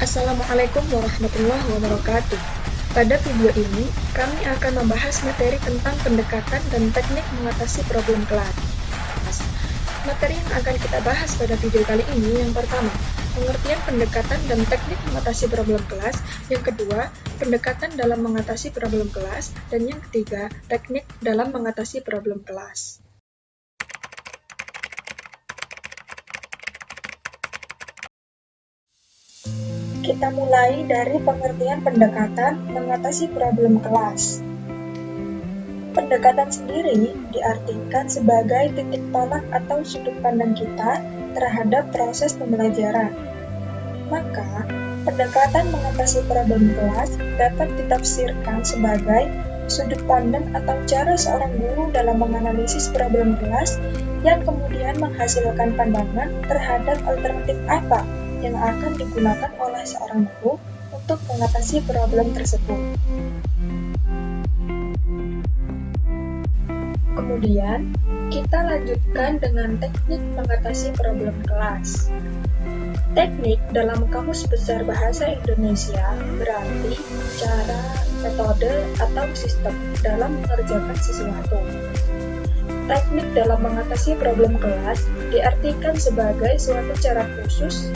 Assalamualaikum warahmatullahi wabarakatuh. Pada video ini, kami akan membahas materi tentang pendekatan dan teknik mengatasi problem kelas. Materi yang akan kita bahas pada video kali ini yang pertama, pengertian pendekatan dan teknik mengatasi problem kelas. Yang kedua, pendekatan dalam mengatasi problem kelas. Dan yang ketiga, teknik dalam mengatasi problem kelas. Kita mulai dari pengertian pendekatan mengatasi problem kelas. Pendekatan sendiri diartikan sebagai titik tolak atau sudut pandang kita terhadap proses pembelajaran. Maka, pendekatan mengatasi problem kelas dapat ditafsirkan sebagai sudut pandang atau cara seorang guru dalam menganalisis problem kelas yang kemudian menghasilkan pandangan terhadap alternatif apa yang akan digunakan oleh seorang guru untuk mengatasi problem tersebut. Kemudian, kita lanjutkan dengan teknik mengatasi problem kelas. Teknik dalam Kamus Besar Bahasa Indonesia berarti cara, metode, atau sistem dalam mengerjakan sesuatu. Teknik dalam mengatasi problem kelas diartikan sebagai suatu cara khusus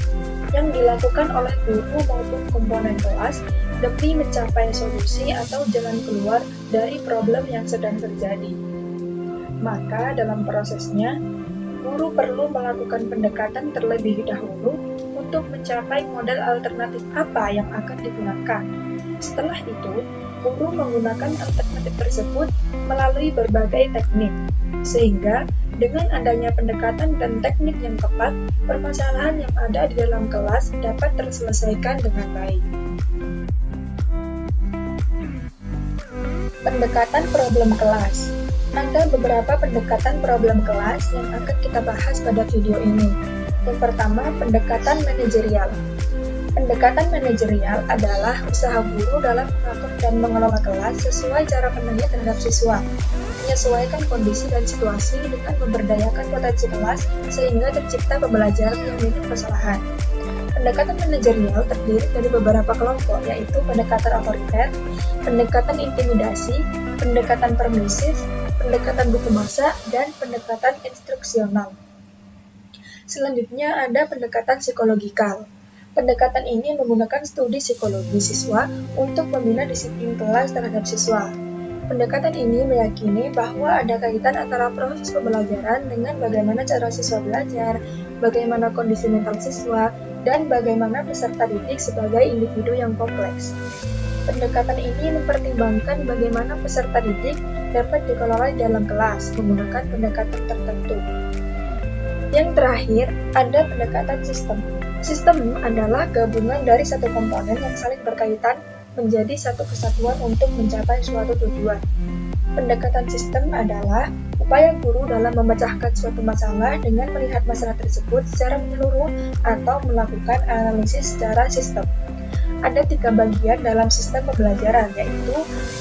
yang dilakukan oleh guru maupun komponen kelas demi mencapai solusi atau jalan keluar dari problem yang sedang terjadi. Maka dalam prosesnya, guru perlu melakukan pendekatan terlebih dahulu untuk mencapai model alternatif apa yang akan digunakan. Setelah itu, guru menggunakan alternatif tersebut melalui berbagai teknik, sehingga dengan adanya pendekatan dan teknik yang tepat, permasalahan yang ada di dalam kelas dapat terselesaikan dengan baik. Pendekatan problem kelas. Ada beberapa pendekatan problem kelas yang akan kita bahas pada video ini. Yang pertama, pendekatan manajerial. Pendekatan manajerial adalah usaha guru dalam mengatur dan mengelola kelas sesuai cara pandangnya terhadap siswa, menyesuaikan kondisi dan situasi dengan memberdayakan potensi kelas sehingga tercipta pembelajaran yang minim kesalahan. Pendekatan manajerial terdiri dari beberapa kelompok, yaitu pendekatan otoriter, pendekatan intimidasi, pendekatan permisif, pendekatan buku masa, dan pendekatan instruksional. Selanjutnya ada pendekatan psikologikal. Pendekatan ini menggunakan studi psikologi siswa untuk membina disiplin kelas terhadap siswa. Pendekatan ini meyakini bahwa ada kaitan antara proses pembelajaran dengan bagaimana cara siswa belajar, bagaimana kondisi mental siswa, dan bagaimana peserta didik sebagai individu yang kompleks. Pendekatan ini mempertimbangkan bagaimana peserta didik dapat dikelola di dalam kelas menggunakan pendekatan tertentu. Yang terakhir, ada pendekatan sistem. Sistem adalah gabungan dari satu komponen yang saling berkaitan menjadi satu kesatuan untuk mencapai suatu tujuan. Pendekatan sistem adalah upaya guru dalam memecahkan suatu masalah dengan melihat masalah tersebut secara menyeluruh atau melakukan analisis secara sistem. Ada 3 bagian dalam sistem pembelajaran, yaitu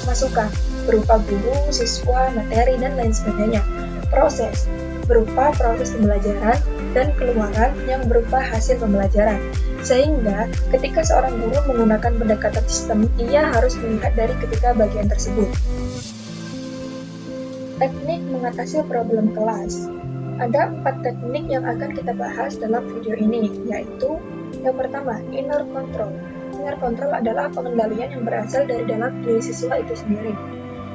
masukan, berupa guru, siswa, materi, dan lain sebagainya. Proses, berupa proses pembelajaran, dan keluaran yang berupa hasil pembelajaran. Sehingga, ketika seorang guru menggunakan pendekatan sistem, ia harus melihat dari ketiga bagian tersebut. Teknik mengatasi problem kelas. Ada 4 teknik yang akan kita bahas dalam video ini, yaitu yang pertama, inner control. Inner control adalah pengendalian yang berasal dari dalam diri siswa itu sendiri.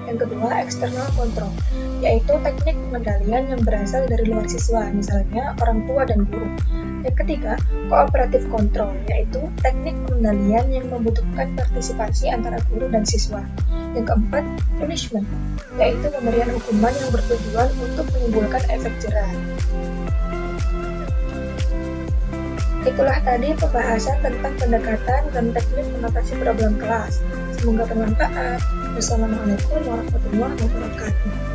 Yang kedua, external control, yaitu teknik pengendalian yang berasal dari luar siswa, misalnya orang tua dan guru. Yang ketiga, cooperative control, yaitu teknik pengendalian yang membutuhkan partisipasi antara guru dan siswa. Yang keempat, punishment, yaitu pemberian hukuman yang bertujuan untuk menimbulkan efek jerah. Itulah tadi pembahasan tentang pendekatan dan teknik mengatasi problem kelas. Semoga bermanfaat. Wassalamualaikum warahmatullahi wabarakatuh.